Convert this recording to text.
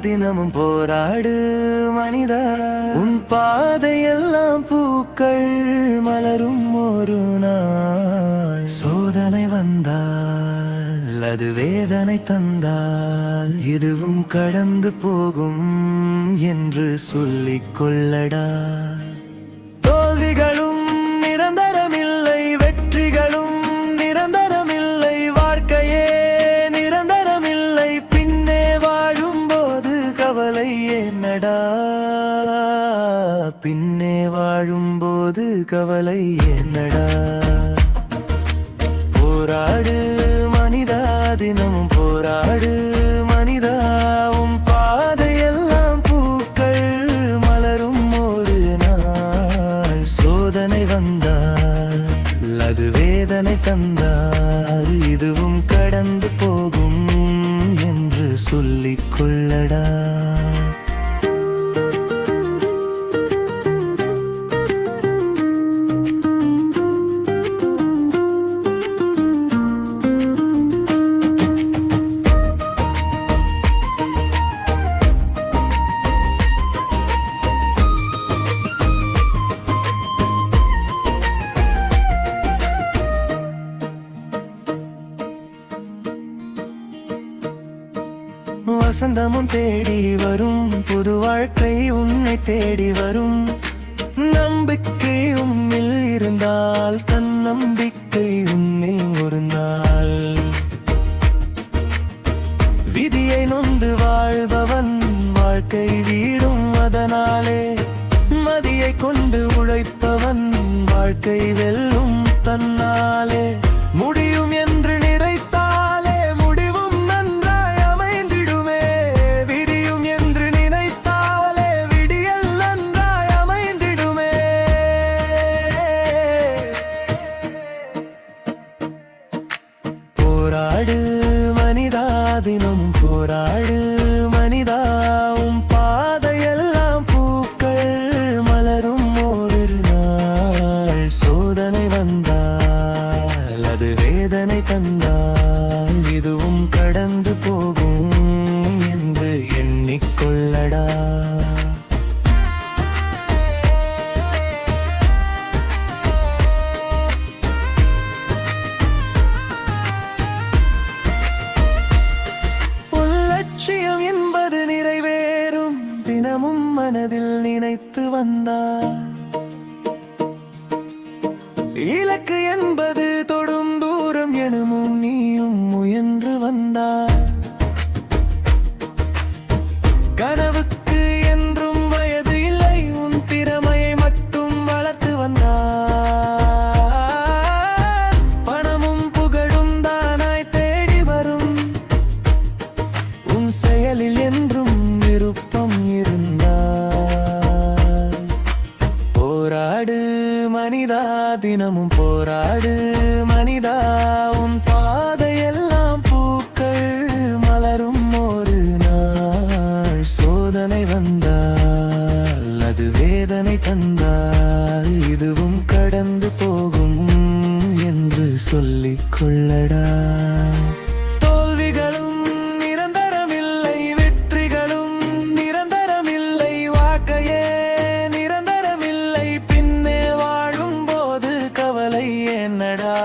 தினமும் போராடு மனிதா. உன் பாதையெல்லாம் பூக்கள் மலரும் ஒரு நாள். சோதனை வந்தால் அது வேதனை தந்தால் இதுவும் கடந்து போகும் என்று சொல்லிக் கொள்ளடா. தோல்விகளும் நிரந்தரமில்லை, வெற்றிகளும் நிரந்தரமில்லை, வாழ்க்கையே நிரந்தரமில்லை. பின்னே வாழும்போது கவலை என்னடா, பின்னே வாழும்போது கவலை என்னடா. போராடு மனிதா, தினமும் போராடு மனிதா. உன் பாதையெல்லாம் பூக்கள் மலரும் ஒரு நாள். சோதனை வந்தால் அது வேதனை தந்தால் இதுவும் கடந்து போகும் என்று சொல்லிக் கொள்ளடா. வசந்தமும் தேடி வரும், புது வாழ்க்கை உன்னை தேடி வரும். நம்பிக்கை உன்னில் இருந்தால் தன்னம்பிக்கை உன்னில் ஒரு நாள். விதியை நொந்து வாழ்பவன் வாழ்க்கை வீடும் அதனாலே. மதியை கொண்டு உழைப்பவன் வாழ்க்கை வெல்லும் தன்னாலே. முடியும் என்று நினைத்தாலே முடிவும் நன்றாய் அமைந்திடுமே. விடியும் என்று நினைத்தாலே விடியல் நன்றாய் அமைந்திடுமே. போராடு மனிதா, தினமும் போராடு மனிதா. உன் பாதையெல்லாம் பூக்கள் மலரும் ஒரு நாள். சோதனை வந்தால் அது வேதனை தந்தால் இதுவும் கடந்து போகும் என்று எண்ணிக்கொள்ளடா. லட்சியம் என்பது நிறைவேறும் தினமும் மனதில் நினைத்து வந்தார். இலக்கு என்பது தொடும் தூரம் எனவும் நீயும் முயன்று வந்தார். கனவுக்கு என்றும் வயது இல்லை, உன் திறமையை மட்டும் வளர்த்து வந்தார். பணமும் புகழும் தானாய் தேடி வரும், உன் செயலில் என்றும் விருப்பம் இருந்தால். போராடு மனிதா, தினமும் போராடு மனிதா. உன் பாதையெல்லாம் பூக்கள் மலரும் ஒரு நாள். சோதனை வந்தால் அது வேதனை தந்தால் இதுவும் கடந்து போகும் என்று சொல்லிக் கொள்ளடா. தோல்விகளும் நிரந்தரமில்லை, வெற்றிகளும் நிரந்தரமில்லை, வாழ்க்கையே நிரந்தரமில்லை. பின்னே வாழும்போது கவலை என்னடா.